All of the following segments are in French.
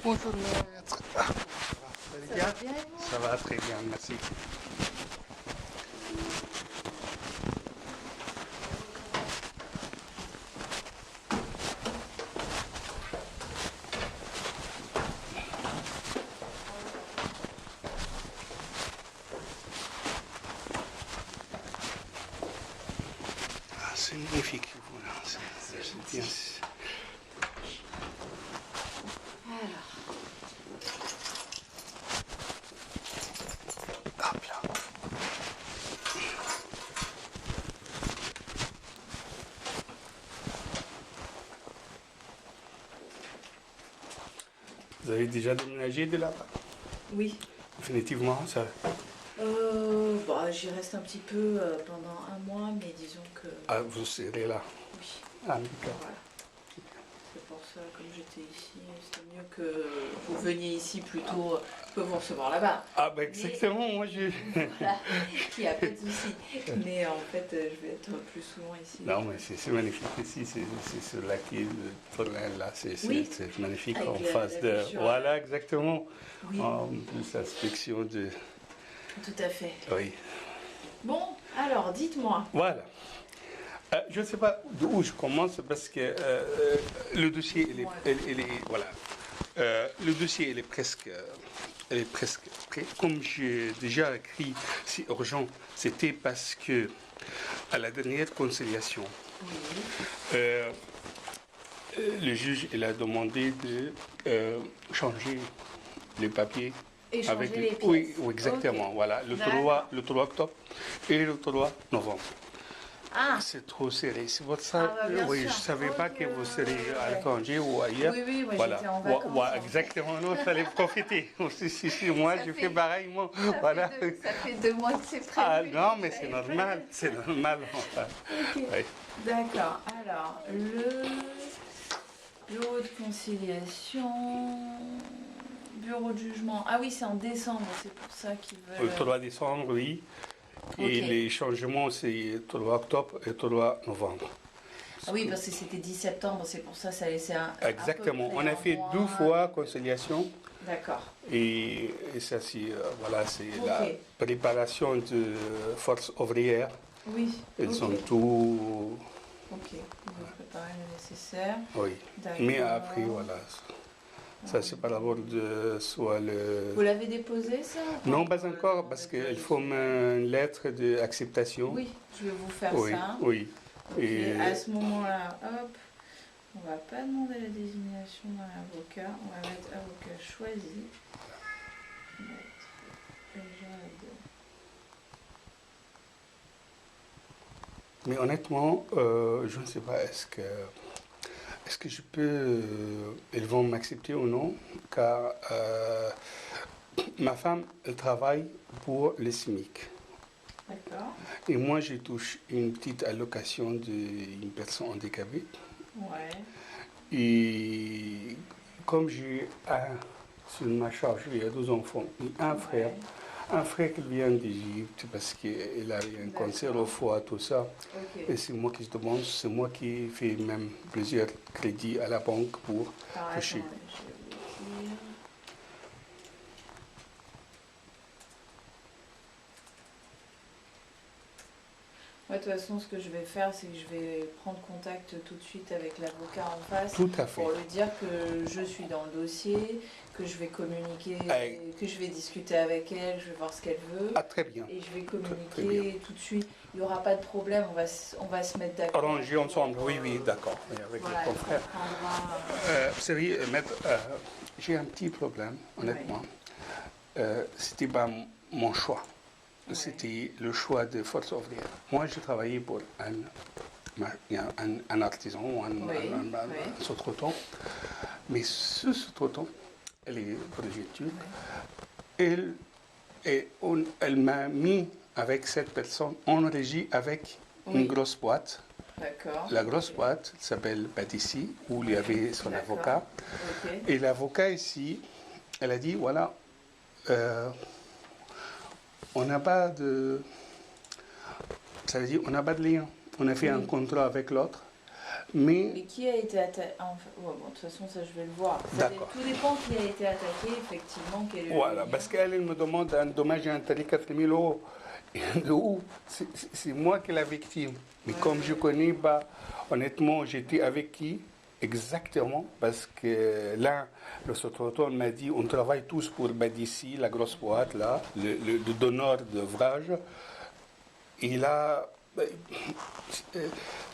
Bonjour maître. Ah, ça va bien? Bien, et vous? Ça va très bien, merci. Ah, c'est magnifique, voilà. C'est bien. Alors, Hop là. Vous avez déjà déménagé de là-bas? oui. Définitivement, ça. Bah, j'y reste un petit peu pendant un mois, mais disons que Ah, vous serez là. oui. Ah, d'accord. Voilà. C'est pour ça, comme j'étais ici, c'était mieux que vous veniez ici plutôt. Je peux vous recevoir là-bas. Ah, ben exactement, moi je. Voilà, il n'y a pas de souci. Mais en fait, je vais être plus souvent ici. Non, mais c'est magnifique ici, c'est ce lac qui est le Tournaire, là, Oui. c'est magnifique Avec en la face de. vue sur- Voilà, exactement. Oui, En plus, l'inspection de. tout à fait. Oui. Bon, alors, dites-moi. Voilà. Je ne sais pas d'où je commence parce que le dossier, voilà. Le dossier, il est presque prêt. Comme j'ai déjà écrit, c'est urgent. C'était parce que à la dernière conciliation, Oui. le juge il a demandé de changer les papiers. Échanger les pièces. Oui, oui, exactement. Ok. Voilà, D'accord. le 3 octobre et le 3 novembre. Ah, C'est trop serré. C'est pour ça, Ah, bah, bien oui, sûr. je ne savais pas Ok, que vous seriez ouais. à l'étranger ou ailleurs. Oui, oui, moi, Voilà. j'étais en vacances, en fait. Exactement, non, il fallait profiter. Si, moi, Ça je fait- fais pareillement. ça Voilà. fait 2 mois que c'est prévu. Ah non, mais Vous c'est savez normal, pas. c'est normal. Enfin, Ok. oui. D'accord. Alors, le bureau de conciliation, bureau de jugement. Ah oui, c'est en décembre, c'est pour ça qu'ils Le veulent. 3 décembre, oui. Et Ok. les changements, c'est 3 octobre et 3 novembre. Ah oui, parce que c'était 10 septembre, c'est pour ça que ça laissait un Exactement. peu On près a un fait mois. 2 fois conciliation. D'accord. Et ça, c'est voilà, c'est Ok. la préparation de force ouvrière. Oui. Ils Ok. ont tout. Ok. Vous avez préparé le nécessaire. Oui. D'accord. Mais après, voilà. Ça, c'est par rapport de soit Vous le. l'avez déposé, ça ou Non, pas encore, parce qu'il faut une lettre d'acceptation. Oui, je vais vous faire Oui, ça. oui. Ok, Et à ce moment-là, hop, on va pas demander la désignation d'un avocat, on va mettre avocat choisi. Maître Jade. mais honnêtement, je ne sais pas, est-ce que je peux, ils vont m'accepter ou non, car ma femme, elle travaille pour le SMIC. D'accord. Et moi, je touche une petite allocation d'une personne handicapée. Ouais. Et comme j'ai sur ma charge, il y a 2 enfants et un frère. Ouais. Un frère qui vient d'Égypte parce qu'il a eu un D'accord. cancer au foie, tout ça. Ok. Et c'est moi qui se demande, c'est moi qui fais même plusieurs crédits à la banque pour Alors toucher. attendez, je vais vous écrire. Ouais, de toute façon, ce que je vais faire, c'est que je vais prendre contact tout de suite avec l'avocat en face Tout à fait. pour lui dire que je suis dans le dossier, que je vais communiquer, Hey. que je vais discuter avec elle, je vais voir ce qu'elle veut. Ah, très bien. Et je vais Très bien. communiquer tout de suite. Il n'y aura pas de problème, on va se mettre d'accord. Arranger ensemble, oui, oui, d'accord. Oui, avec Voilà, le confrère. on prendra, Vous savez, maître, j'ai un petit problème, honnêtement. C'était pas mon choix. Ouais. C'était le choix de Force ouvrière. Moi, j'ai travaillé pour un artisan, un sous-traitant. Mais ce sous-traitant, elle est projectile. Elle, elle m'a mis avec cette personne en régie avec une grosse boîte. D'accord. La grosse boîte s'appelle Patissi, où il y avait son D'accord. avocat. Ok. Et l'avocat ici, elle a dit, voilà, on n'a pas de... Ça veut dire, on n'a pas de lien. On a fait un contrat avec l'autre, Mais Mais qui a été attaqué? Ouais, bon, de toute façon, ça, je vais le voir. D'accord. Tout dépend qui a été attaqué, effectivement. Quel est le voilà, lien. parce qu'elle me demande un dommage intérêt 4 000 euros. Et de où? C'est moi qui est la victime. Mais Ouais, comme ouais. je connais, bah, honnêtement, j'étais avec qui? Exactement, parce que là, le sous-traitant m'a dit on travaille tous pour Badissi, la grosse boîte, là, le donneur d'ouvrage. Et là,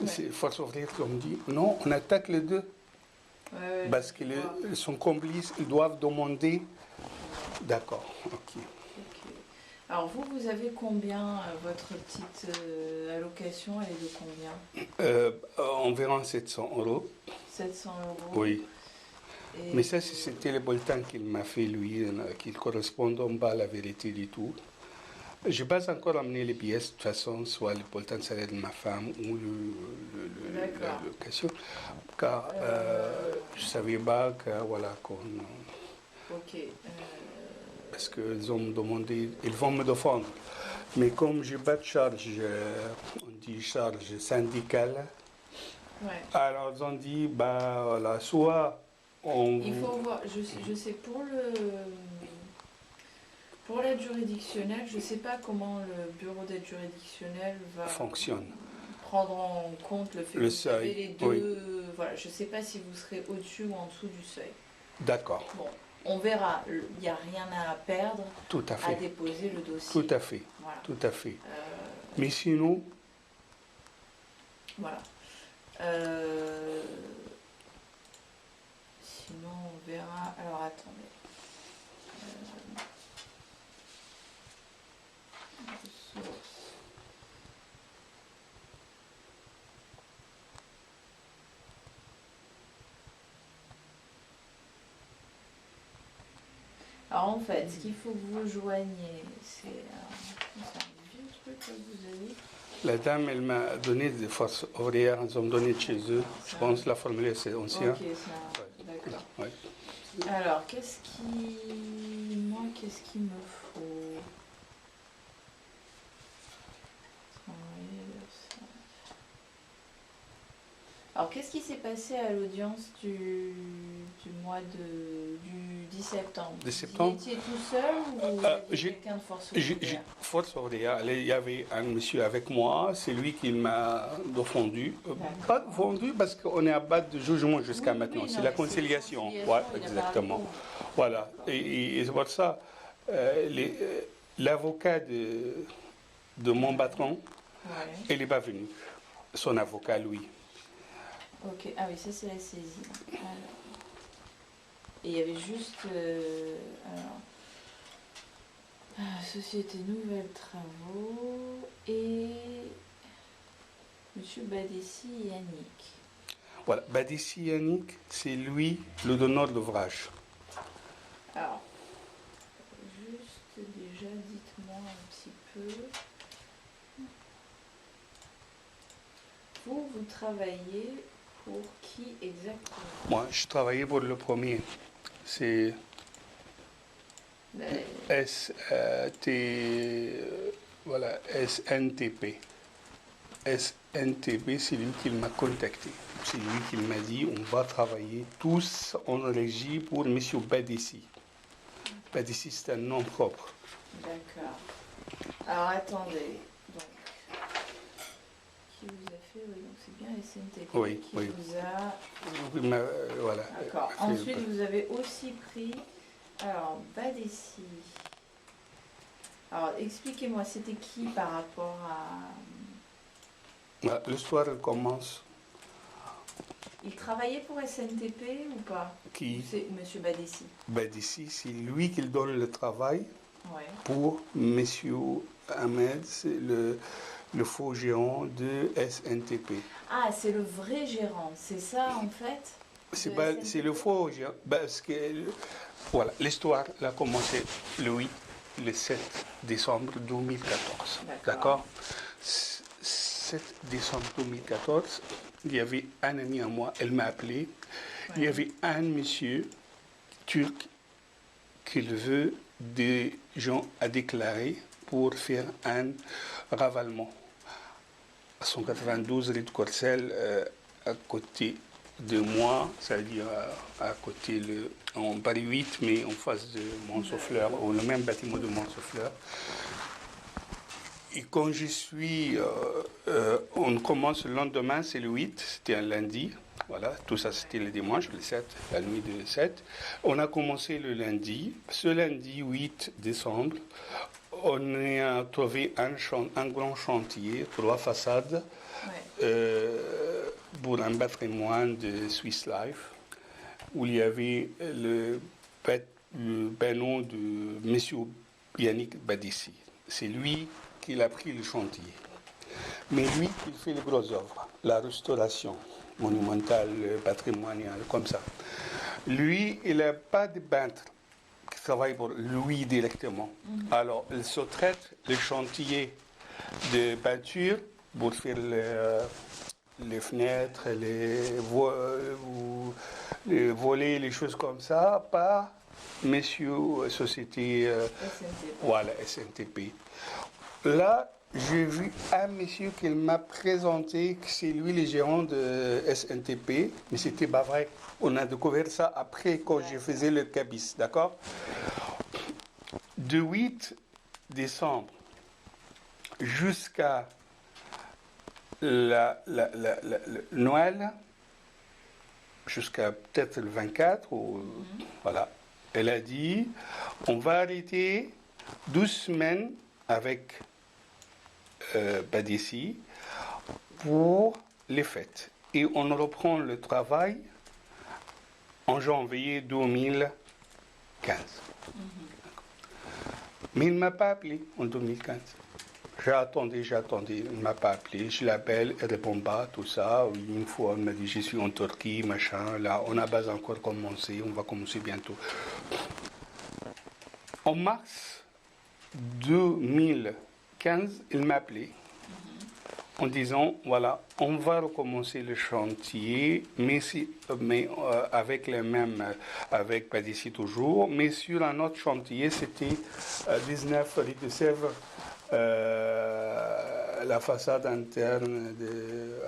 c'est Force ouvrière qui me dit non, on attaque les deux. Ouais, ouais, Parce qu'ils sont complices, ils doivent demander. D'accord, ok. ok. Alors, vous avez combien votre petite allocation? Elle est de combien? Environ 700 euros. 700 euros. Oui. Et Mais ça, c'était le bulletin qu'il m'a fait, lui, qui correspond pas à la vérité du tout. Je n'ai pas encore amené les pièces, de toute façon, soit le bulletin de salaire de ma femme ou D'accord. l'allocation, car je ne savais pas que, voilà, Ok. parce qu'ils vont me demander, ils vont me défendre. Mais comme je n'ai pas de charge, on dit charge syndicale, Ouais. alors ils ont dit, bah voilà, soit on Il faut voir, je sais pour l'aide juridictionnelle, je ne sais pas comment le bureau d'aide juridictionnelle va fonctionne. prendre en compte le fait Le que vous avez seuil, les deux. oui. Voilà, je ne sais pas si vous serez au-dessus ou en dessous du seuil. D'accord, Bon, on verra. Il n'y a rien à perdre tout à à fait, déposer le dossier. tout à fait, Voilà. tout à fait. Euh, Mais sinon, voilà. Sinon, on verra. Alors, attendez. Ressources. Alors en fait, ce qu'il faut que vous joigniez, c'est un vieux truc que vous avez. la dame, elle m'a donné des forces ouvrières, ils ont donné de chez eux. Je pense que la formule, c'est ancien. Ok, ça, d'accord. Ouais. Alors, qu'est-ce qu'il me faut? Alors, qu'est-ce qui s'est passé à l'audience du 10 septembre? 10 septembre. Vous étiez tout seul ou vous aviez quelqu'un de force ouvrière? Force ouvrière, il y avait un monsieur avec moi, c'est lui qui m'a défendu. Pas défendu parce qu'on est à bas de jugement jusqu'à maintenant, c'est la conciliation. Ouais, exactement. Voilà, et c'est pour ça, l'avocat de mon patron, il n'est pas venu. Son avocat, lui. Ok, ah oui, ça c'est la saisie. Alors. Et il y avait juste. Société Nouvelles Travaux et. Monsieur Badessi Yannick. Voilà, Badessi Yannick, c'est lui le donneur d'ouvrage. Alors, juste déjà, dites-moi un petit peu. Vous travaillez pour qui exactement? Moi, je travaillais pour le premier. C'est voilà, SNTP. SNTP, c'est lui qui m'a contacté. C'est lui qui m'a dit on va travailler tous en régie pour M. Badessi. Badessi, c'est un nom propre. D'accord. Alors attendez. Donc, qui vous a fait? Oui, donc c'est bien SNTP Oui, qui oui. vous a. Voilà. D'accord. Ensuite, vous avez aussi pris. Alors, Badessi. Alors, expliquez-moi, c'était qui par rapport à. L'histoire commence. Il travaillait pour SNTP ou pas? Qui? C'est Monsieur Badessi. Badessi, c'est lui qui donne le travail Ouais. pour M. Ahmed, c'est le faux géant de SNTP. Ah, c'est le vrai gérant, c'est ça en fait? C'est le faux géant. Parce que, voilà, l'histoire a commencé le 7 décembre 2014. D'accord? 7 décembre 2014, il y avait un ami à moi, elle m'a appelé. Ouais. Il y avait un monsieur turc qui veut des gens à déclarer pour faire un ravalement. À 192 rue de Corcelles, à côté de moi, c'est-à-dire à côté, en Paris 8, mais en face de Montsouffleur, ou le même bâtiment de Montsouffleur. Et quand on commence le lendemain, c'est le 8, c'était un lundi. Voilà, tout ça c'était le dimanche, le 7, la nuit du 7. On a commencé le lundi. Ce lundi 8 décembre, on a trouvé un grand chantier, 3 façades, pour un patrimoine de Swiss Life, où il y avait le panneau de M. Yannick Badissi. C'est lui qui a pris le chantier. Mais lui, il fait les grosses œuvres, la restauration monumentale, patrimoniale, comme ça. Lui, il n'a pas de peintre qui travaille pour lui directement. Alors, il se traite le chantier de peinture pour faire les fenêtres, les volets, les choses comme ça, par Messieurs Société SNTP. Voilà, SNTP. Là, j'ai vu un monsieur qui m'a présenté que c'est lui le gérant de SNTP, mais c'était pas vrai. On a découvert ça après quand je faisais le cabis, d'accord? De 8 décembre jusqu'à Noël, jusqu'à peut-être le 24, voilà, elle a dit, on va arrêter 12 semaines avec Badissi pour les fêtes. Et on reprend le travail en janvier 2015. Mais il ne m'a pas appelé en 2015. J'ai attendu, il ne m'a pas appelé. Je l'appelle, il ne répond pas, tout ça. Une fois, il m'a dit, je suis en Turquie, machin. Là, on n'a pas encore commencé, on va commencer bientôt. En mars 2015, il m'a appelé en disant, voilà, on va recommencer le chantier, mais avec les mêmes, avec Badissi toujours, mais sur un autre chantier, c'était 19 rue de Sèvres, la façade interne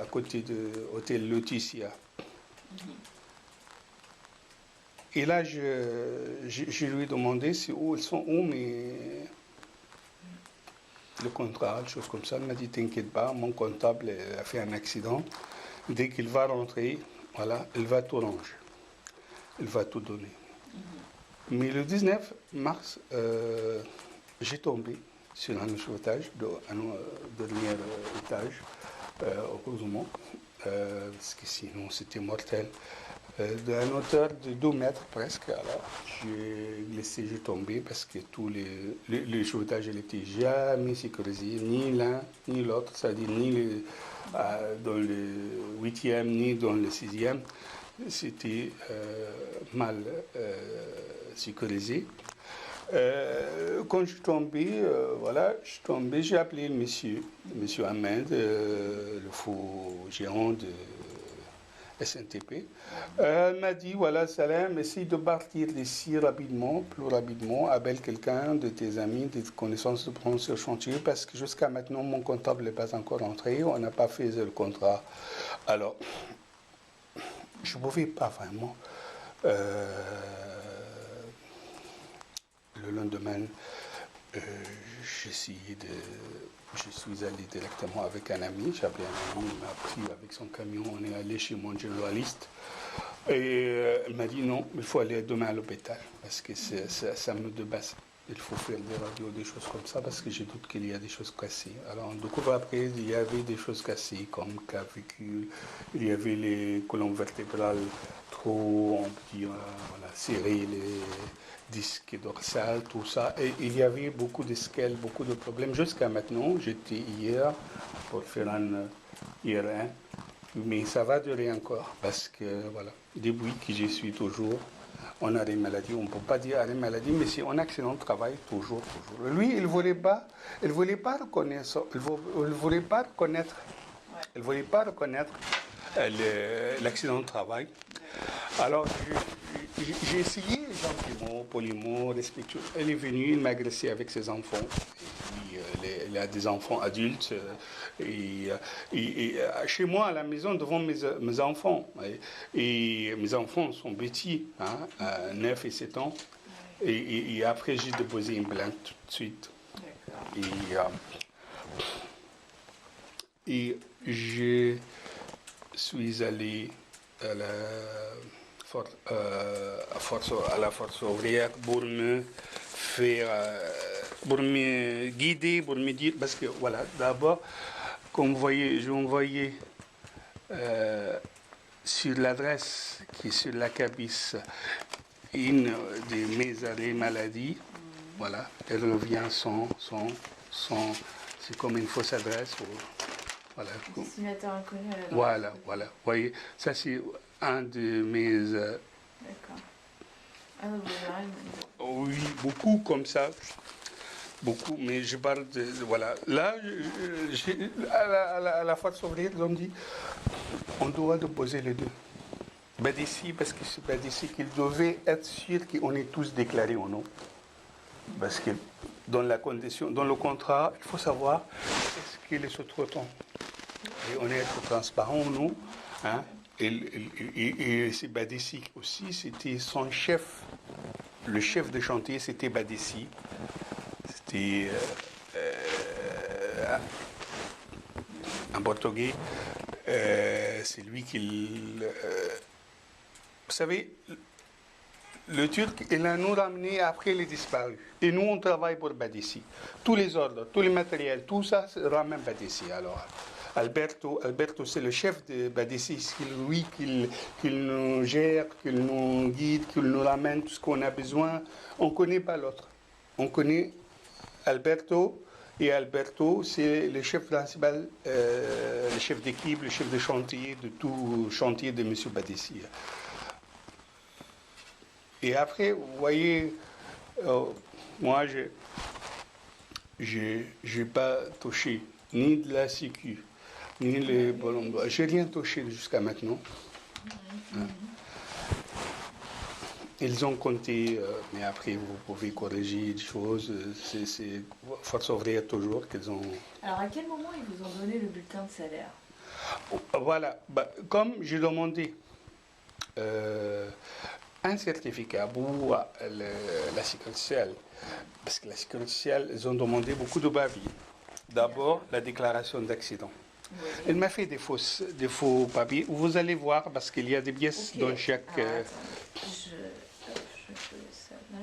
à côté de l'hôtel Laetitia. Et là, je lui ai demandé ils sont où, mais le contrat, des choses comme ça. Il m'a dit, t'inquiète pas, mon comptable a fait un accident. Dès qu'il va rentrer, voilà, il va tout ranger. Il va tout donner. Mais le 19 mars, j'ai tombé sur un étage, un dernier étage, heureusement, parce que sinon c'était mortel. D'un hauteur de 2 mètres presque. Alors, j'ai glissé, j'ai tombé parce que tous les sauvetages n'étaient jamais sécurisés, ni l'un ni l'autre, c'est-à-dire ni dans le 8e ni dans le 6e. C'était mal sécurisé. Quand je suis tombé, j'ai appelé le monsieur Ahmed, le faux gérant de SNTP. Elle m'a dit, voilà, Salem, essaye de partir d'ici rapidement, plus rapidement, appelle quelqu'un de tes amis, de tes connaissances de prendre ce chantier, parce que jusqu'à maintenant, mon comptable n'est pas encore entré, on n'a pas fait le contrat. Alors, je ne pouvais pas vraiment. Le lendemain, je suis allé directement avec un ami. J'avais un ami, il m'a pris avec son camion. On est allé chez mon généraliste. Et il m'a dit non, il faut aller demain à l'hôpital parce que ça me dépasse. Il faut faire des radios, des choses comme ça parce que j'ai doute qu'il y a des choses cassées. Alors on découvre après, il y avait des choses cassées comme clavicule, il y avait les colonnes vertébrales trop, on peut dire, voilà, serrées, les disques dorsales, tout ça. Et il y avait beaucoup de scales, beaucoup de problèmes. Jusqu'à maintenant, j'étais hier pour faire un IRM, mais ça va durer encore parce que, voilà, depuis que je suis toujours en arrêt maladie, on ne peut pas dire arrêt maladie, mais c'est en accident de travail, toujours. Lui, il ne voulait pas reconnaître, l'accident de travail. Alors, j'ai essayé, gentiment, poliment, respectueux. Elle est venue, il m'a agressé avec ses enfants. Et puis, elle a des enfants adultes. Chez moi, à la maison, devant mes enfants. Et mes enfants sont petits, hein, à 9 et 7 ans. Et après, j'ai déposé une plainte tout de suite. D'accord. Et je suis allé à la force ouvrière pour me faire, pour me guider, pour me dire, parce que voilà, d'abord, comme vous voyez, j'ai envoyé sur l'adresse qui est sur la cabis une de mes arrêts maladie. Voilà, elle revient sans, c'est comme une fausse adresse. Voilà. Destinataire inconnu à l'adresse. Voilà. Vous voyez, ça c'est un de mes. D'accord. Ah non, vous avez rien. Oui, beaucoup comme ça. Beaucoup, mais je parle de. Voilà. Là, à la force ouvrière, ils ont dit on doit déposer les deux. Badissi, parce que c'est Badissi qu'il devait être sûr qu'on est tous déclarés ou non. Parce que dans la condition, dans le contrat, il faut savoir est-ce qu'il est sous-traitant. Et on est être transparent ou non. Hein? Et c'est Badissi aussi, c'était son chef. Le chef de chantier, c'était Badissi. C'était un portugais. C'est lui qui. Vous savez, le Turc, il a nous ramené après il est disparu. Et nous, on travaille pour Badissi. Tous les ordres, tous les matériels, tout ça ramène Badissi. Alors, Alberto, c'est le chef de Badissi. C'est lui qui nous gère, qui nous guide, qui nous ramène tout ce qu'on a besoin. On ne connaît pas l'autre. On connaît Alberto. Et Alberto, c'est le chef principal, le chef d'équipe, le chef de chantier, de tout chantier de M. Badissi. Et après, vous voyez, moi, je n'ai pas touché ni de la Sécu, ni les ballons d'eau. Je n'ai rien touché jusqu'à maintenant. Hein. Ils ont compté, mais après, vous pouvez corriger des choses. C'est force ouvrière toujours qu'ils ont. Alors, à quel moment ils vous ont donné le bulletin de salaire? Voilà, comme j'ai demandé un certificat pour la sécurité sociale, parce que la sécurité sociale, ils ont demandé beaucoup de papiers. D'abord, la déclaration d'accident. Oui. Elle m'a fait des faux papiers. Vous allez voir, parce qu'il y a des pièces dans chaque. Alors, attends, je fais ça là.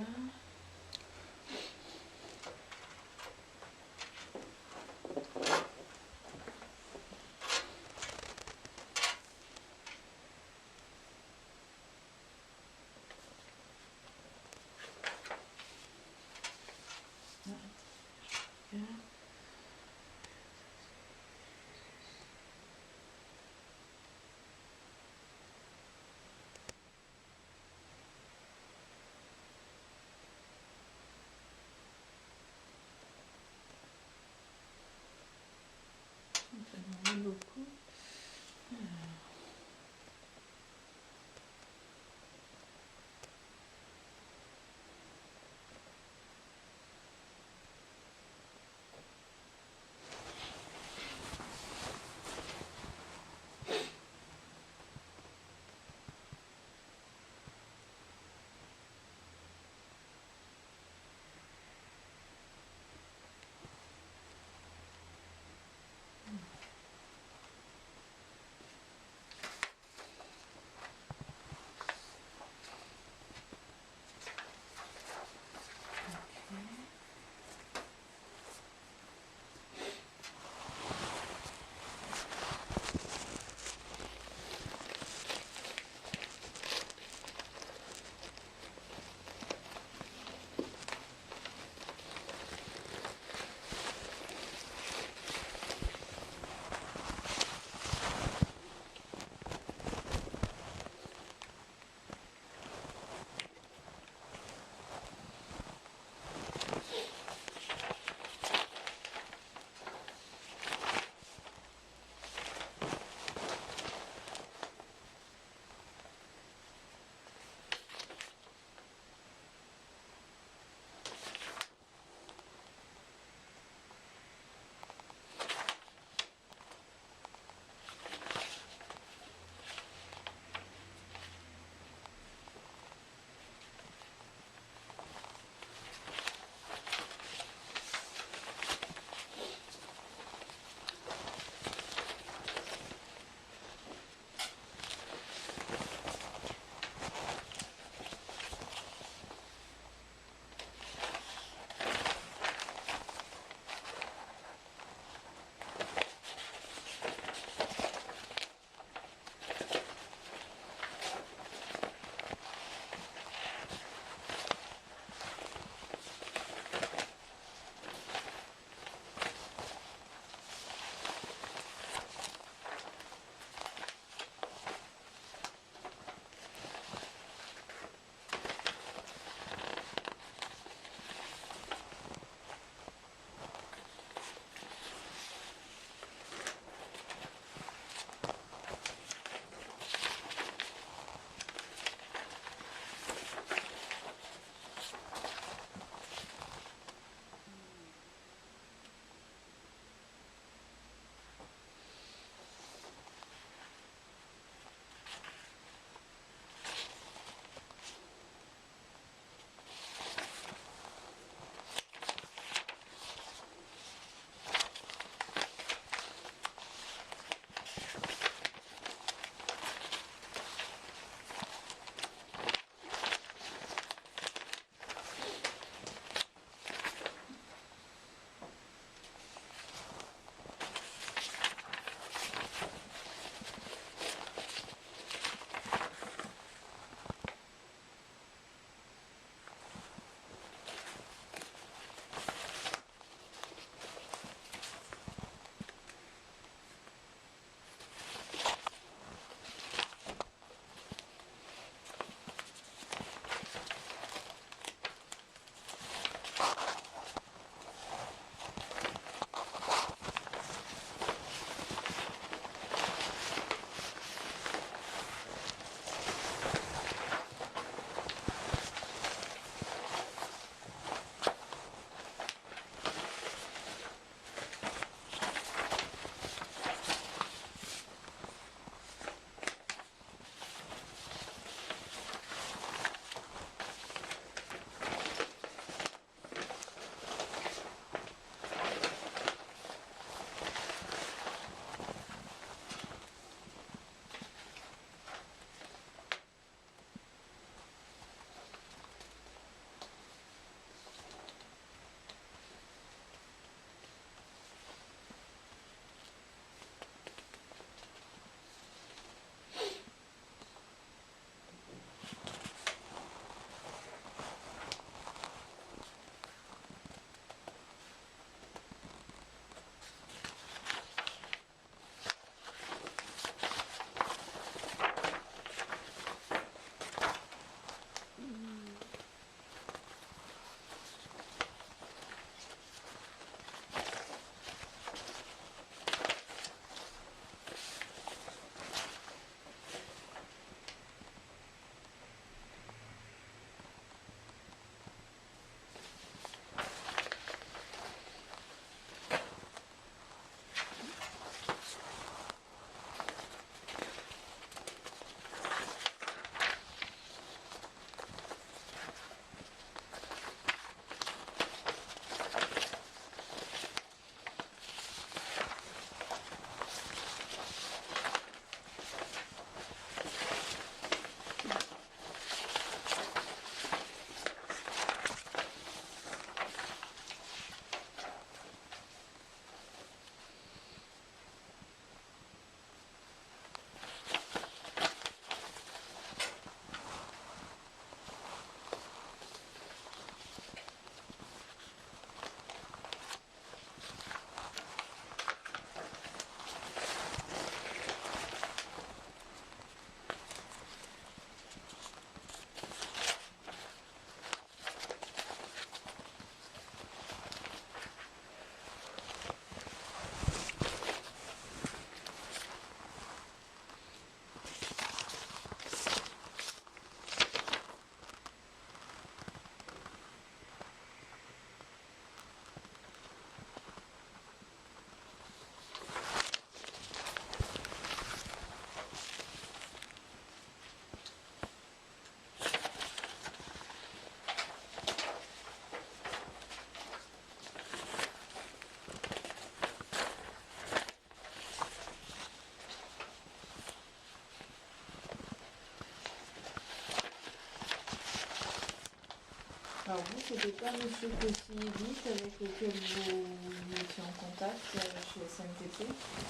vous, c'était pas Monsieur Koscielny avec lequel vous étiez en contact chez SMTP?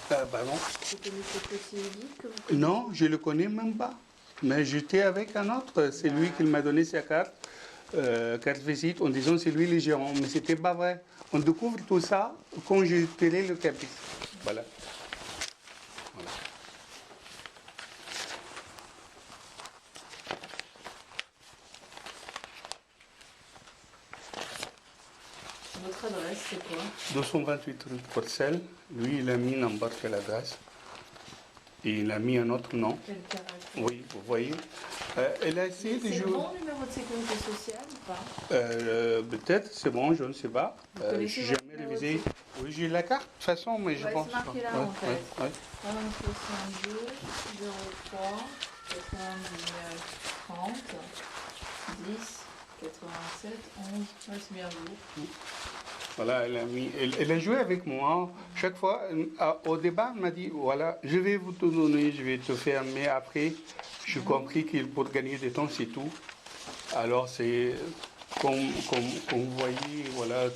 Pardon? C'était Monsieur Koscielny que vous connaissez? Non, je le connais même pas. Mais j'étais avec un autre. C'est lui qui m'a donné sa carte visite, en disant c'est lui le gérant. Mais c'était pas vrai. On découvre tout ça quand j'ai télé le capitre. Voilà. Voilà. Votre adresse, c'est quoi? 228 rue de Porcel. Lui, il a mis n'importe quelle adresse. Et il a mis un autre nom. Quel caractère? Oui, vous voyez. Elle a essayé de C'est le jouer. bon numéro de sécurité sociale ou pas? Peut-être, c'est bon, je ne sais pas. Vous Je connaissez n'ai votre jamais numéro de révisé. Oui, j'ai la carte de toute façon, mais je Ouais, pense c'est marqué pas. là, en fait. Ouais. 62 03 99 30 10 87 11. Ouais, c'est bien vous. Voilà, elle a joué avec moi. Chaque fois, au départ, elle m'a dit, voilà, je vais vous tout donner, je vais te faire, mais après, j'ai compris qu'il pour gagner du temps, c'est tout. Alors, c'est comme vous voyez, voilà,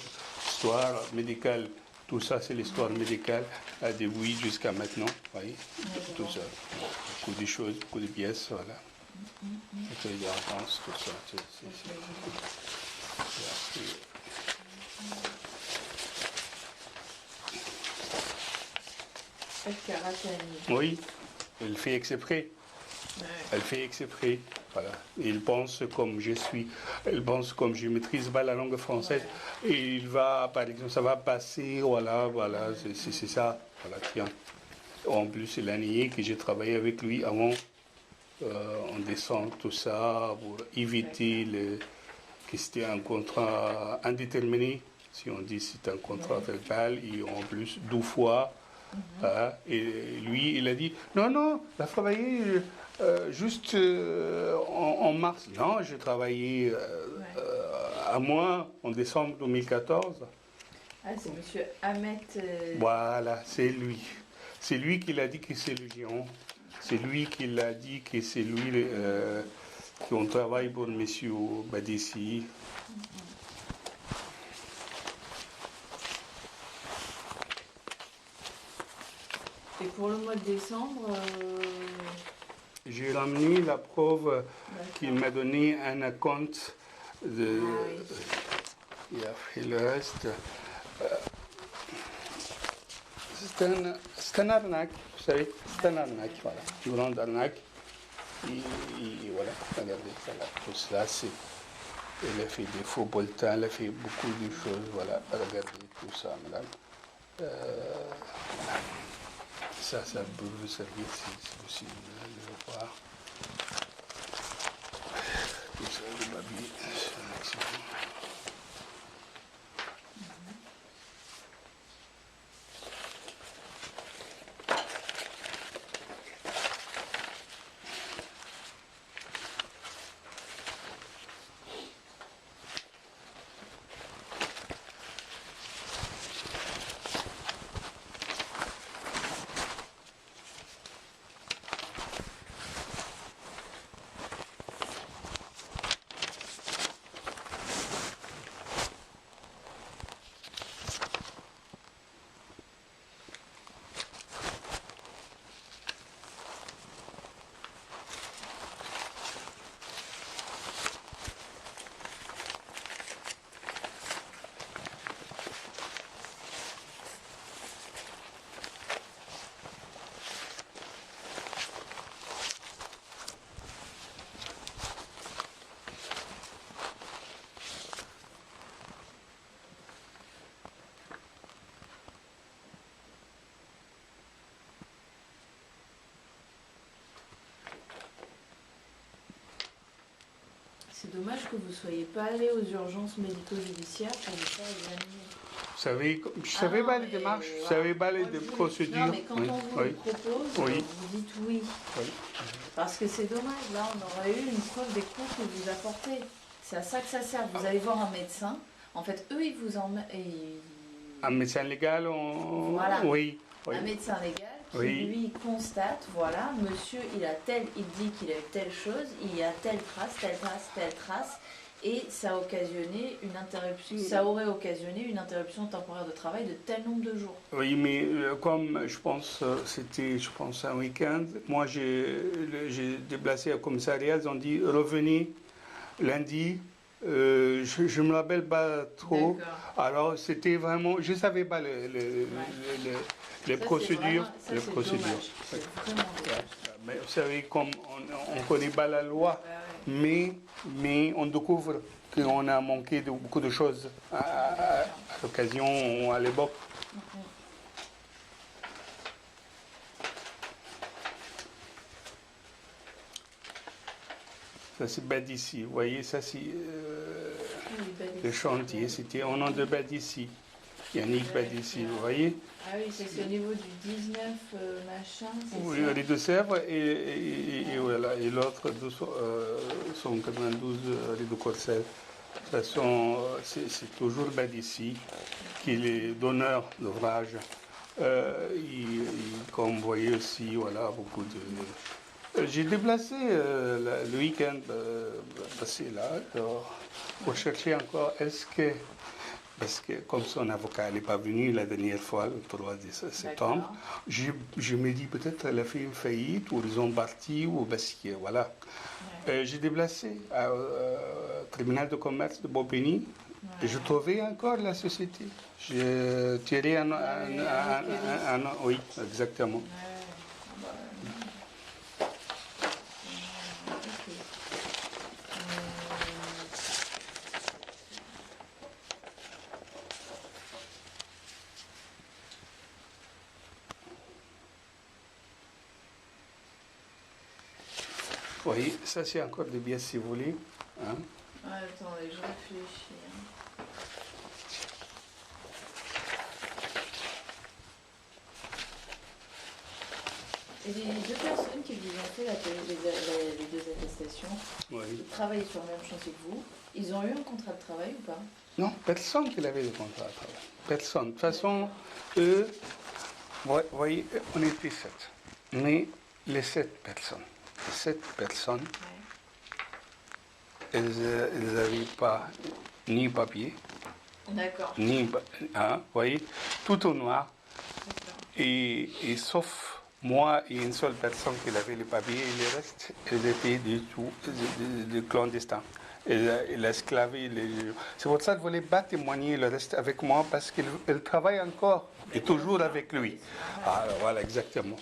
histoire médicale, tout ça, c'est l'histoire médicale, de oui jusqu'à maintenant, vous voyez, tout ça. Beaucoup de choses, beaucoup de pièces, voilà. Toutes les urgences, tout ça. El Karatani. Oui, elle fait exprès. Ouais. Elle fait exprès. Voilà. Il pense comme je suis. Elle pense comme je maîtrise pas la langue française. Et il va, par exemple, ça va passer. Voilà, c'est ça. Voilà, tiens. En plus, il a nié que j'ai travaillé avec lui avant. On descend tout ça pour éviter que c'était un contrat indéterminé. Si on dit c'est un contrat verbal, et en plus 2 fois. Et lui, il a dit, non, il a travaillé juste en mars. Non, j'ai travaillé à moi en décembre 2014. Ah, c'est Monsieur Ahmet. Voilà, c'est lui. C'est lui qui l'a dit que c'est le géant. C'est lui qui l'a dit que c'est lui qui travaille pour M. Badissi. Et pour le mois de décembre, J'ai ramené la preuve qu'il m'a donné un compte de. Il a fait le reste. C'est un arnaque, vous savez, c'est un arnaque, voilà, une grande arnaque. Et voilà, regardez, voilà, tout cela, elle a fait des faux bulletins, elle a fait beaucoup de choses, voilà, regardez tout ça, madame. Voilà. Ça peut vous servir si possible de le voir. Tout ça, le babi, c'est bon. c'est dommage que vous ne soyez pas allé aux urgences médico-judiciaires pour vous faire examiner. Vous savez, je ne savais pas les démarches, je ne savais pas les procédures. Non, mais quand on vous le propose, vous dites oui. Parce que c'est dommage, là, on aurait eu une preuve des cours que vous apportez. C'est à ça que ça sert. Vous allez voir un médecin. En fait, eux, ils vous emmènent. Un médecin légal, Voilà. Oui. Un médecin légal qui, Oui. lui, constate, voilà, monsieur, il dit qu'il a eu telle chose, il y a telle trace, Et ça a occasionné une interruption, ça aurait occasionné une interruption temporaire de travail de tel nombre de jours. Oui, mais comme je pense c'était un week-end, moi j'ai déplacé au commissariat, ils ont dit revenez lundi. Je me rappelle pas trop. Alors c'était vraiment, je savais pas les procédures. Ça, c'est dommage. C'est vraiment dommage. Mais vous savez, comme on ne connaît pas la loi, mais on découvre qu'on a manqué de beaucoup de choses à l'occasion ou à l'époque. Ça c'est Badici, vous voyez, ça c'est le chantier, c'était au nom de Badici, Yannick Badici, vous voyez. Ah oui, c'est au niveau du 19 machin, c'est oui, ça. les deux Sèvres et voilà, et l'autre 192 les deux Corcelles. De toute façon, c'est toujours Badici qui est le donneur d'ouvrage. Comme vous voyez aussi, voilà, beaucoup de... J'ai déplacé le week-end passé là pour chercher encore, parce que comme son avocat n'est pas venu la dernière fois, le 3 septembre, je me dis peut-être qu'elle a fait une faillite, ou ils ont parti, ou parce que voilà. J'ai déplacé au tribunal de commerce de Bobigny, et je trouvais encore la société. J'ai tiré un... Oui, exactement. Oui, ça c'est encore des biais si vous voulez. Hein? Attendez, je réfléchis. Et les deux personnes qui vous ont fait les deux attestations, ils travaillaient sur le même chantier que vous, ils ont eu un contrat de travail ou pas? Non, personne qui avait de contrat de travail. Personne. De toute façon, eux, vous voyez, on était 7. Mais les 7 personnes, elles n'avaient pas ni papier, ni, hein, vous voyez, tout au noir. Et sauf moi et une seule personne qui avait les papiers, et le reste, elles étaient du tout des clandestins. Elle a esclavé les... C'est pour ça qu'elle ne voulait pas témoigner le reste avec moi, parce qu'elle travaille encore, et toujours avec lui. Ah, voilà, exactement.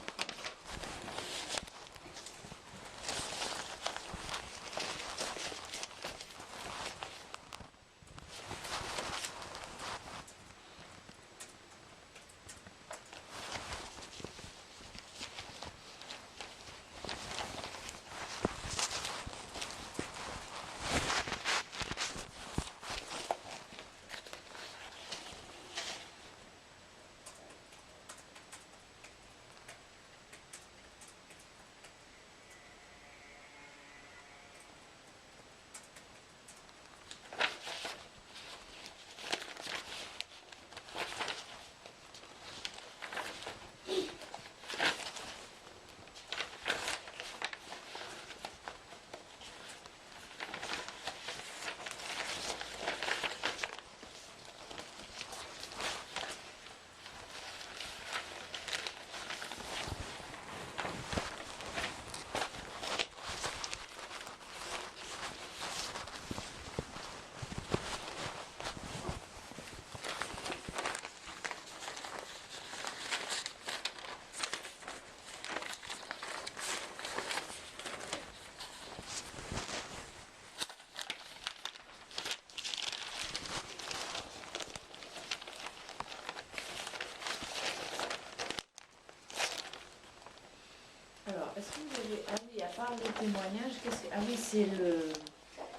Alors, est-ce que vous avez... Ah oui, à part le témoignage, qu'est-ce que... Ah oui,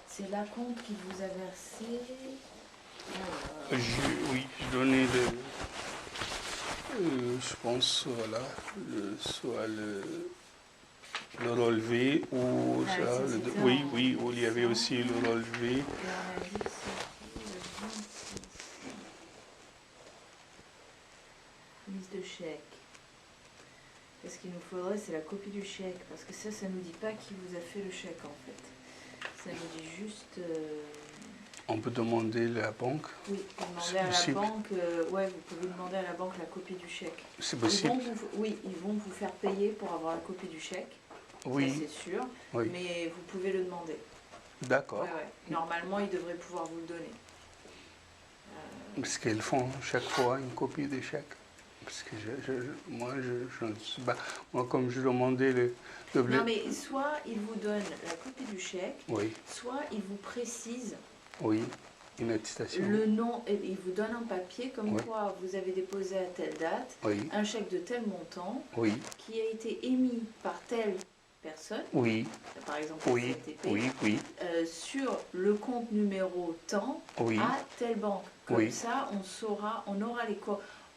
c'est l'acompte qui vous a versé. Oui, je donnais je pense, voilà, soit le relevé ou Ah, ça. Oui, où il y avait aussi le relevé. Et on a dit que c'était le 26. Mise de chèque. Et ce qu'il nous faudrait, c'est la copie du chèque, parce que ça ne nous dit pas qui vous a fait le chèque en fait. Ça nous dit juste... On peut demander à la banque. Oui, vous C'est demandez à la possible. banque, ouais, vous pouvez demander à la banque la copie du chèque. C'est possible. Oui, ils vont vous faire payer pour avoir la copie du chèque, ça Oui, c'est sûr, oui. mais vous pouvez le demander. D'accord. Ouais, ouais. Normalement, ils devraient pouvoir vous le donner. Parce qu'ils font chaque fois une copie des chèques. Parce que moi, je ne sais pas. Moi, comme je demandais le blé. Non, mais soit ils vous donnent la copie du chèque, Oui, soit ils vous précisent oui, une attestation. le nom, et ils vous donnent un papier comme Oui. quoi vous avez déposé à telle date Oui, un chèque de tel montant oui, qui a été émis par telle personne, oui, par exemple oui, CTP, oui, oui, sur le compte numéro tant oui, à telle banque. Comme Oui. ça, on aura les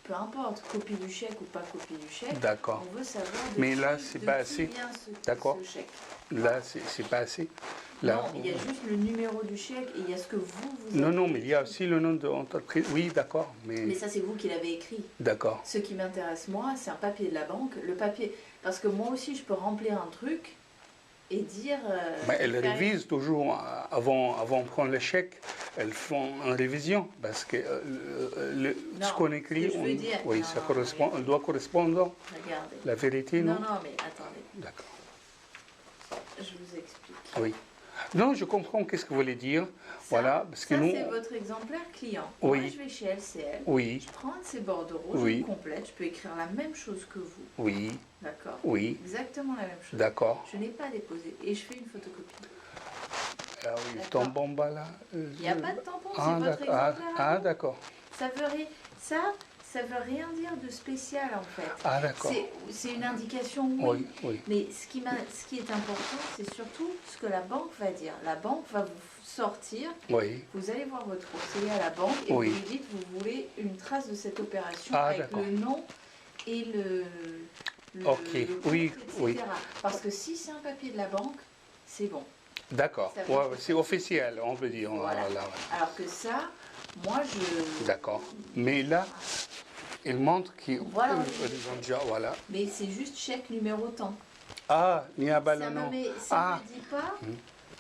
peu importe, copie du chèque ou pas copie du chèque, d'accord. on veut savoir de Mais qui, là, c'est de pas qui assez. vient D'accord. ce chèque. Là, c'est pas assez. Là, Non, il y a juste le numéro du chèque et il y a ce que vous non, avez non, mais il y a écrit. aussi le nom de l'entreprise. Oui, d'accord, Mais mais ça, c'est vous qui l'avez écrit. d'accord. Ce qui m'intéresse, moi, c'est un papier de la banque. Le papier, parce que moi aussi, je peux remplir un truc et dire... Mais elles faire- révisent toujours avant de prendre le chèque. Elles font une révision parce que Non, ce qu'on ce écrit, que je veux dire- oui, non, ça non, correspond, regardez. elle doit correspondre Regardez. la vérité, Non, non? non, mais attendez, D'accord. je vous explique. Oui. Non, je comprends qu'est-ce que vous voulez dire. Ça, Voilà, parce que ça nous, c'est votre exemplaire client. Oui. Moi, je vais chez LCL, oui, je prends un de ces bordereaux, Oui. je le complète, je peux écrire la même chose que vous, oui, d'accord? oui, Exactement la même chose. d'accord. Je n'ai pas déposé et je fais une photocopie. Ah oui, le D'accord. tampon bas là. Il n'y a pas de tampon, Ah, c'est votre d'accord. exemplaire. à Ah, vous. d'accord. Ça veut rien, ça veut rien dire de spécial en fait. Ah, d'accord. C'est une indication, oui. Oui, oui. Mais ce qui est important, c'est surtout ce que la banque va dire. La banque va vous sortir, Oui, vous allez voir votre conseiller à la banque et Oui. vous lui dites vous voulez une trace de cette opération Ah, avec d'accord. le nom et Ok, le compte, oui, etc. oui. Parce que si c'est un papier de la banque, c'est bon. D'accord. Ça fait- Ouais, ouais, c'est officiel, on peut dire. Voilà. Voilà, Alors que ça, moi je... D'accord. Mais là, il montre qu'ils Voilà. ils ont déjà. Voilà. Mais c'est juste chèque numéro tant. Ah, il y a un Ça ballon. me dit pas...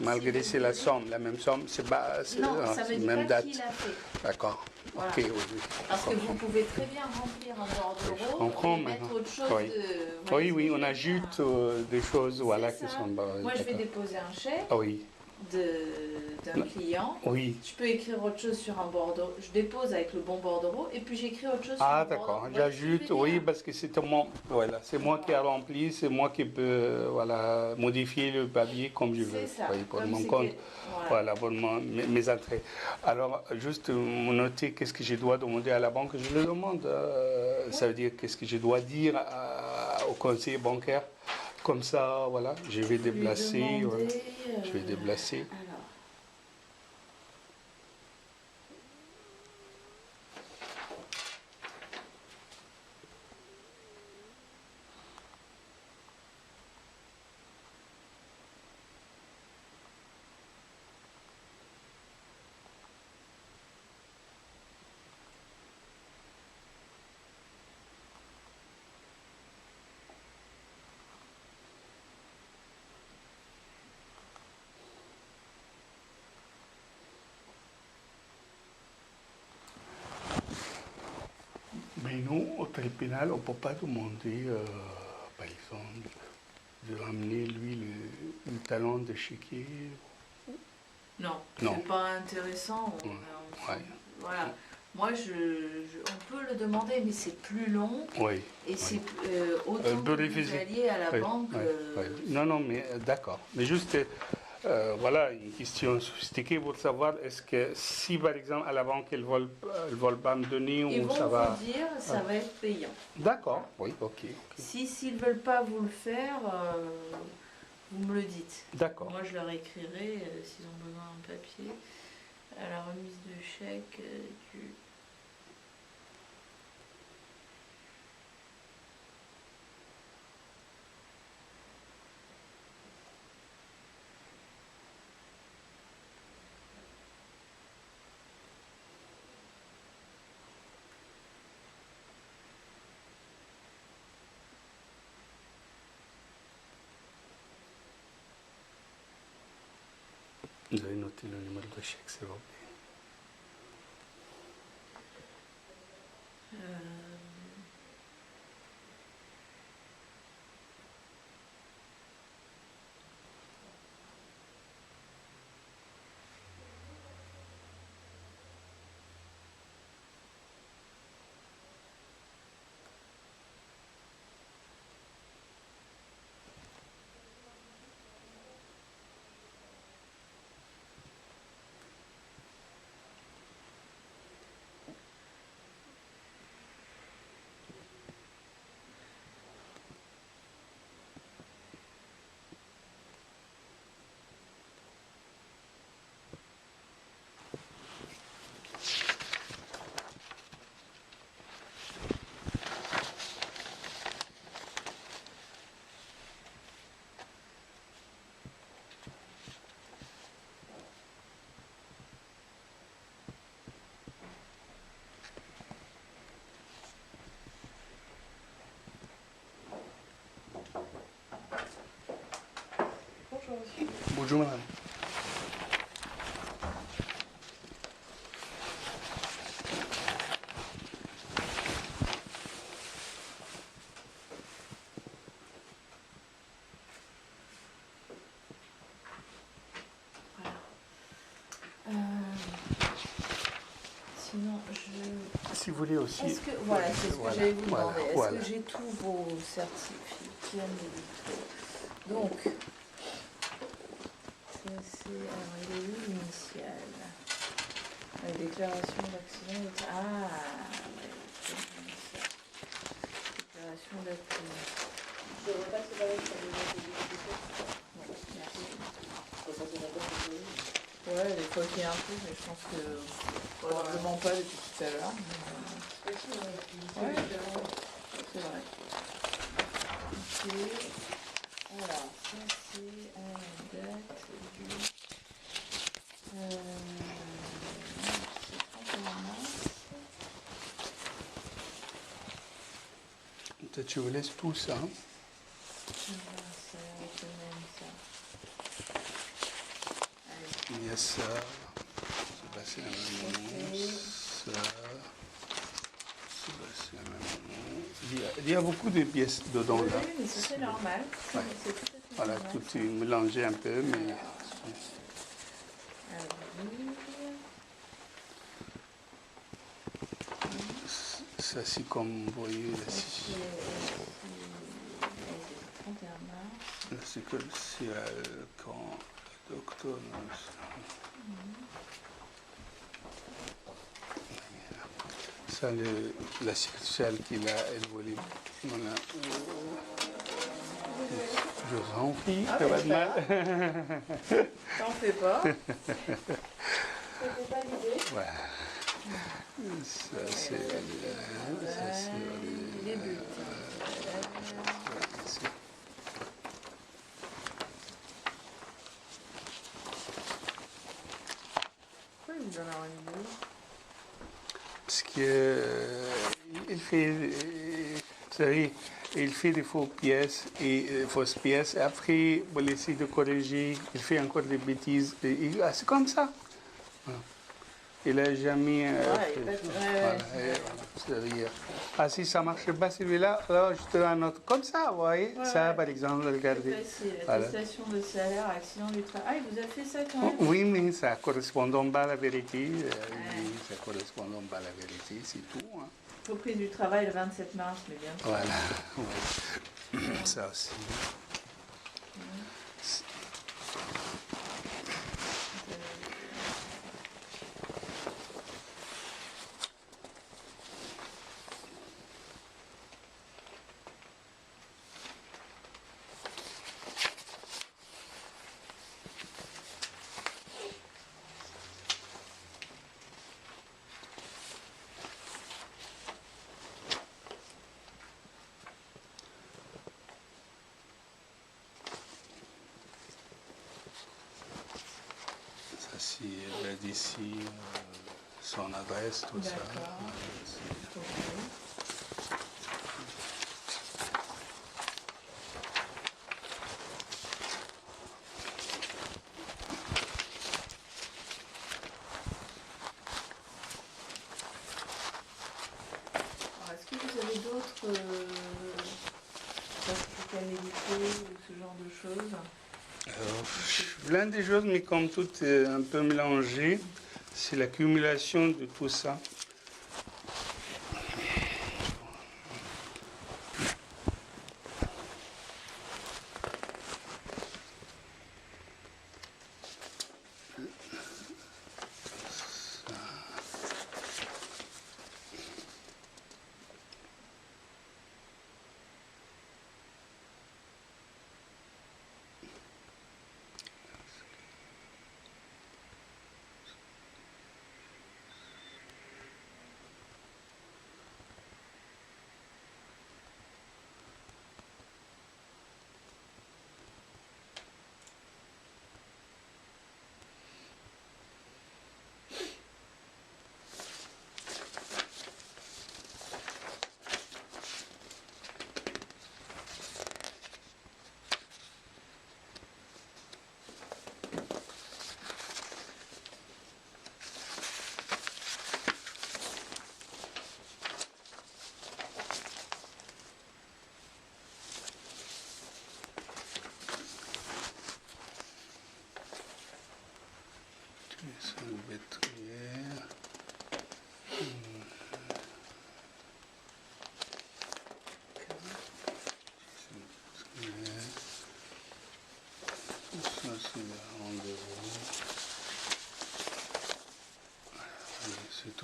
Malgré si c'est vous la devez- somme, la même somme, c'est pas. Non, ça c'est me dit même pas date. qui l'a fait. D'accord. Voilà. Ok, oui, oui. Parce que vous pouvez très bien remplir un Je bordereau comprends et mettre maintenant. autre chose Oui. de... Oui, voyez ce oui, que on je veux ajoute dire des choses, voilà, C'est qui ça. sont. Moi, je vais d'accord. déposer un chèque Ah oui, d'un client. oui. Je peux écrire autre chose sur un bordereau. Je dépose avec le bon bordereau et puis j'écris autre chose sur Ah un bordereau. d'accord, Vous voyez ce que je veux j'ajoute, dire oui, parce que c'est moi, voilà, c'est moi qui ai rempli, c'est moi qui peux voilà, modifier le papier comme je veux, C'est ça. oui, pour Comme mon c'est compte, que- voilà. voilà, pour mes entrées. Alors, juste noter qu'est-ce que je dois demander à la banque, je le demande, ça veut dire qu'est-ce que je dois dire au conseiller bancaire, comme ça, voilà, je vais Vous lui déplacer, demandez, je vais déplacer. Alors, Mais nous, au tribunal, on ne peut pas demander, par exemple, de ramener lui le talon de chéquier. non, Non. c'est pas intéressant. Ouais. Voilà. Moi, on peut le demander, mais c'est plus long Oui. et c'est autant peu que vous difficile. alliez à la Oui, banque. oui, oui. Non, non, mais d'accord. Mais juste, voilà, une question sophistiquée pour savoir, est-ce que si, par exemple, à la banque, ils ne veulent pas me donner, Ils ou vont ça va... vous dire, ça va être payant. D'accord, oui, ok. Si s'ils veulent pas vous le faire, vous me le dites. D'accord. Moi, je leur écrirai s'ils ont besoin d'un papier à la remise de chèque du. Vous avez noté le numéro de chèque, c'est bon. bonjour madame. Sinon, je... Si vous voulez aussi. Est-ce que, voilà, c'est ce que j'allais vous demander. Est-ce voilà. que j'ai tous vos certificats médicaux? Donc, ça c'est... Alors, il est où l'initial? La déclaration d'accident. Ah, ouais, c'est bien ça. Déclaration d'accident. Je ne devrais pas se barrer sur les autres. Bon, merci. Ça c'est d'accord. Ouais, des fois qu'il y a un peu, mais je pense que probablement pas depuis tout à l'heure. Ouais, c'est vrai. Ok. Alors, ça c'est à la date du... c'est 31 mars. Peut-être je vous laisse tout ça. Alors, ça a l'air semaine, ça. Allez. Il y a ça. C'est passé à un moment. Ça. C'est passé à un moment. Il y a beaucoup de pièces dedans là. Oui, mais ça c'est normal. Ouais. C'est tout à fait Voilà, normal, tout ça. est mélangé un peu, mais. Avril. Ça, c'est comme vous voyez là. C'est 31 mars. C'est que c'est quand octobre. Ça, la sexuelle qu'il a évolué. Voilà. Je vous en prie, Ah, ça va mais de mal. T'en fais pas. C'était pas l'idée. Voilà. Ça, c'est. Ça, c'est. Les bulletins. Pourquoi vous en avez une deux? Parce que il fait, vous savez, il fait des fausses pièces, et après, il essaie de corriger, il fait encore des bêtises, c'est comme ça. Voilà. Il n'a jamais voilà, c'est-à-dire, ah si ça ne marche pas celui-là, alors je te donne un autre comme ça, vous voyez, Ouais, ça ouais. par exemple, regardez. C'est Voilà. attestation de salaire, accident du travail. Ah, vous avez fait ça quand même? Oui, mais ça ne correspond pas à la vérité, oui, ça ne correspond pas à la vérité, c'est tout. Hein. Reprise du travail le 27 mars, mais bien sûr. Voilà, ouais. Ça aussi. Ça, c'est d'ici, son adresse, tout ça. D'accord. Ok. Alors, est-ce que vous avez d'autres certificats médicaux ou ce genre de choses? Plein de choses, mais comme tout est un peu mélangé, c'est l'accumulation de tout ça.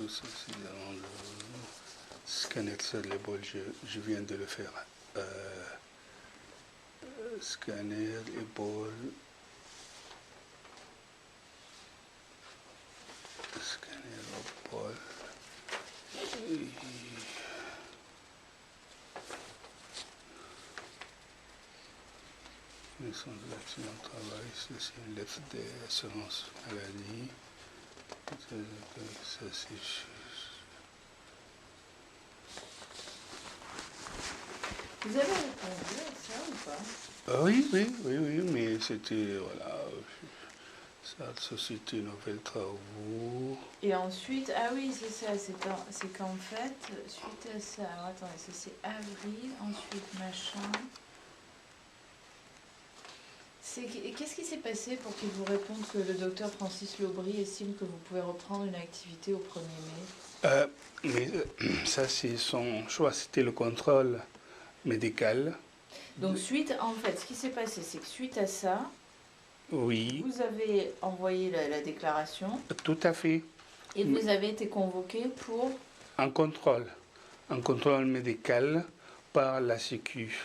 tout ça, c'est dans le scanner sur l'épaule, je viens de le faire. Scanner, épaule. Scanner, épaule. Naissance de l'accident de travail, c'est une lettre d'assurance maladie. Ça, c'est juste. Vous avez répondu à ça ou pas? Oui, mais c'était, voilà, ça, Société Nouvelle Travaux. Et ensuite, ah oui, c'est ça, c'est qu'en fait, suite à ça, alors attendez, ça c'est avril, ensuite machin. Qu'est-ce qui s'est passé pour qu'il vous réponde que le docteur Francis Lobry estime que vous pouvez reprendre une activité au 1er mai? Ça, c'est son choix, c'était le contrôle médical. Donc suite, en fait, ce qui s'est passé, c'est que suite à ça, Oui, vous avez envoyé la déclaration tout à fait. et vous avez été convoqué pour... Un contrôle médical par la Sécu.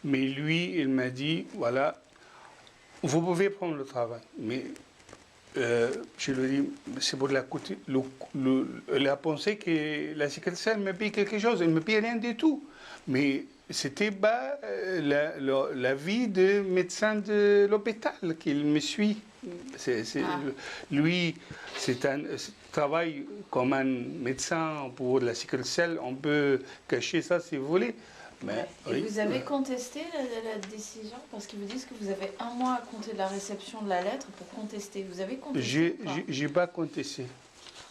Mais lui, il m'a dit, voilà, vous pouvez prendre le travail, mais je lui ai dit, c'est pour il a pensé que la sécurité sociale me paye quelque chose, il ne me paye rien du tout. Mais c'était l'avis de médecin de l'hôpital qu'il me suit. Lui, c'est un travail comme un médecin pour la sécurité sociale, on peut cacher ça si vous voulez. Mais, Et oui, vous avez contesté la décision? Parce qu'ils vous disent que vous avez un mois à compter de la réception de la lettre pour contester. Vous avez contesté ou pas? J'ai pas contesté.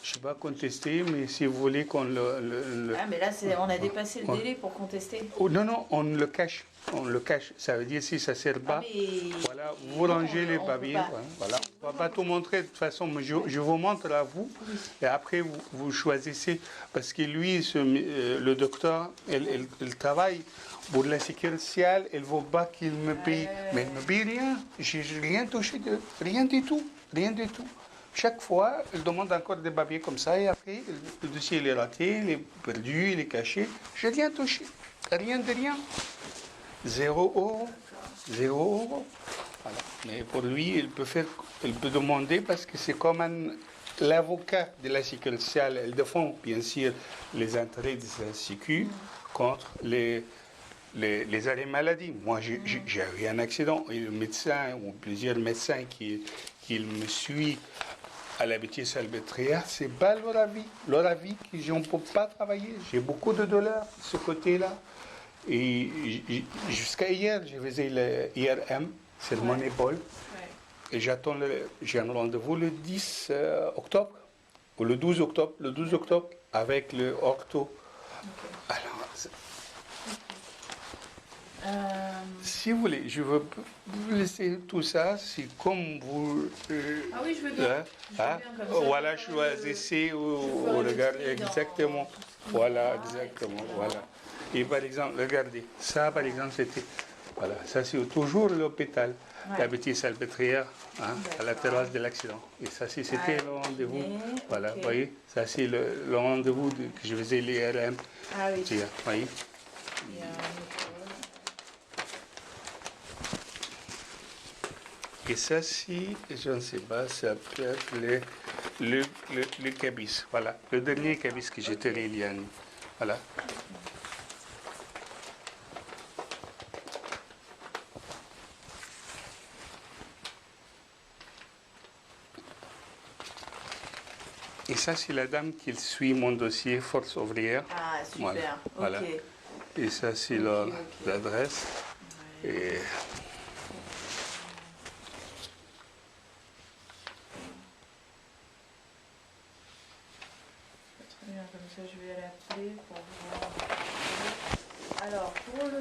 Je n'ai pas contesté, mais si vous voulez qu'on Ah, mais là, on a dépassé le délai pour contester. Oh, non, on le cache. On le cache. Ça veut dire si ça ne sert pas, voilà, vous rangez les papiers. Voilà. On ne va pas tout montrer de toute façon, mais je vous montre à vous. Et après, vous choisissez. Parce que lui, le docteur, il travaille pour la sécurité sociale. Il ne veut pas qu'il me paye. Mais il ne me paye rien. Je n'ai rien touché, rien du tout. Rien du tout. Chaque fois, il demande encore des papiers comme ça, et après, le dossier il est raté, il est perdu, il est caché. Je n'ai rien touché, rien de rien. 0 €, 0 €. Voilà. Mais pour lui, il peut demander parce que c'est comme l'avocat de la sécurité sociale. Elle défend bien sûr les intérêts de la sécu contre les arrêts maladie. Moi, j'ai eu un accident, et le médecin ou plusieurs médecins qui me suivent à la bêtise salpêtrière, c'est pas leur avis. Leur avis que je ne peux pas travailler. J'ai beaucoup de douleurs de ce côté-là. Et jusqu'à hier, je faisais le IRM sur mon épaule. Et j'ai un rendez-vous le 10 octobre, ou le 12 octobre, avec le ortho. Alors, si vous voulez, je veux vous laisser tout ça, c'est comme vous... Ah oui, je veux bien. Voilà, choisissez ou regardez exactement. Voilà, exactement, voilà. Et par exemple, regardez, ça par exemple, c'était... Voilà, ça c'est toujours l'hôpital, la bêtise salpêtrière, à la terrasse de l'accident. Et ça, c'était le rendez-vous. Voilà, vous voyez, ça c'est le rendez-vous que je faisais l'IRM. Ah oui. Vous voyez. Et ça, si, je ne sais pas, ça peut être le cabis. Voilà, le dernier cabis que j'ai tenu il y a un... Voilà. Et ça, c'est la dame qui suit mon dossier Force ouvrière. Ah, super. Voilà. Ok. Et ça, c'est l'adresse. Et... Très bien, comme ça je vais l'appeler pour voir. Alors, pour le...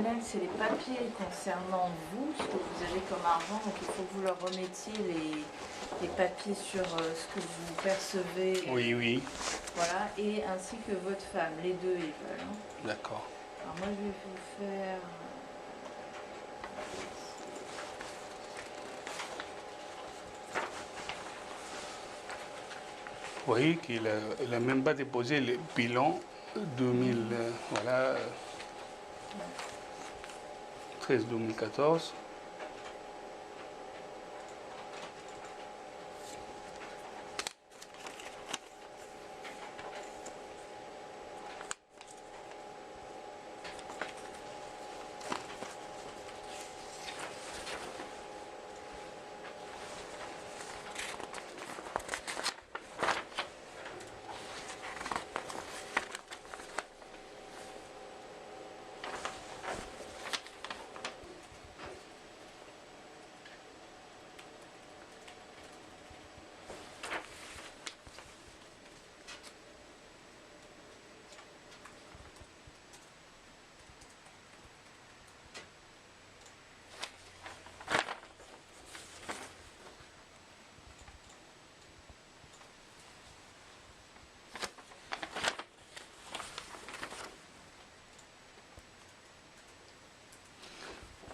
personnel, c'est les papiers concernant vous, ce que vous avez comme argent. Donc il faut que vous leur remettiez les papiers sur ce que vous percevez. Oui, oui. Voilà, et ainsi que votre femme. Les deux, ils veulent. Hein. D'accord. Alors moi, je vais vous faire... Vous voyez qu'il n'a même pas déposé le bilan 2000, voilà, 13-2014.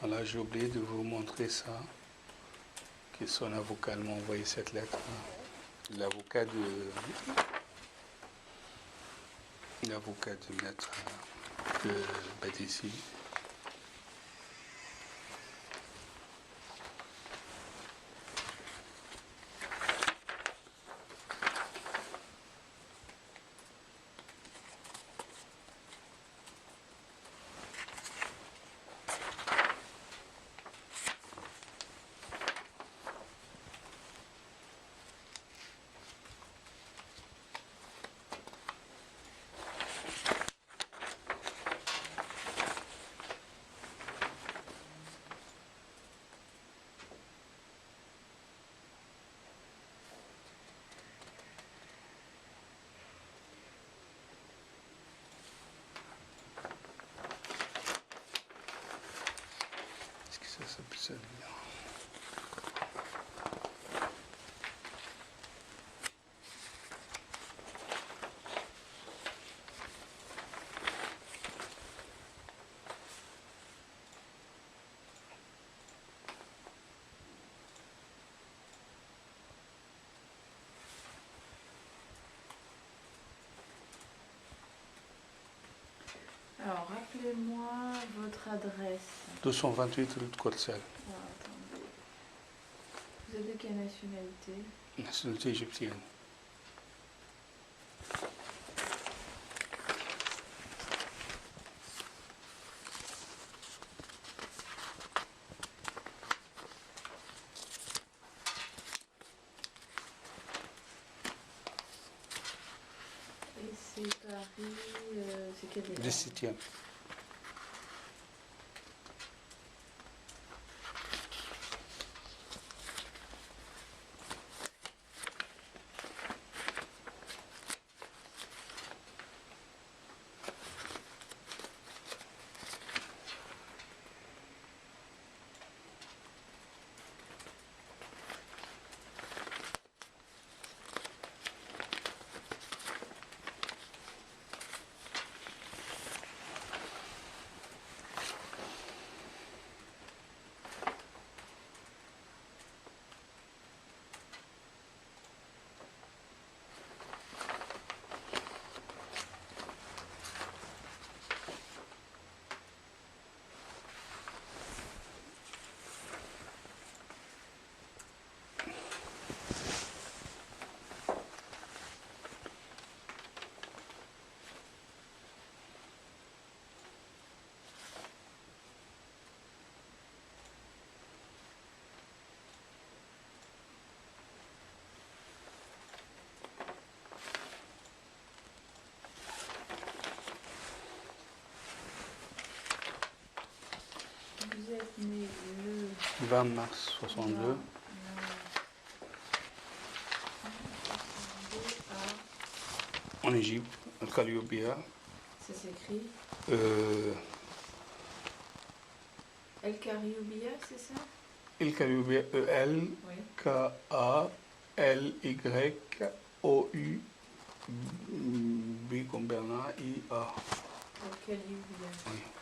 Voilà, j'ai oublié de vous montrer ça, que son avocat m'a envoyé cette lettre. L'avocat de maître de Badissi. Est-ce que ça s'appelle ça bien? Alors, rappelez-moi votre adresse. 228 rue de Courcelles, Alors, attendez. Vous êtes de quelle nationalité? nationalité égyptienne. Et c'est Paris, c'est quel détail? 17e. Vous êtes né le 20 mars 62. En Égypte, à Calliope. Ça s'écrit Euh, El Cariobia, c'est ça? El Cariobia, E-L, Oui. K-A-L-Y-O-U, B comme Bernard, I-A. El Cariobia. Oui.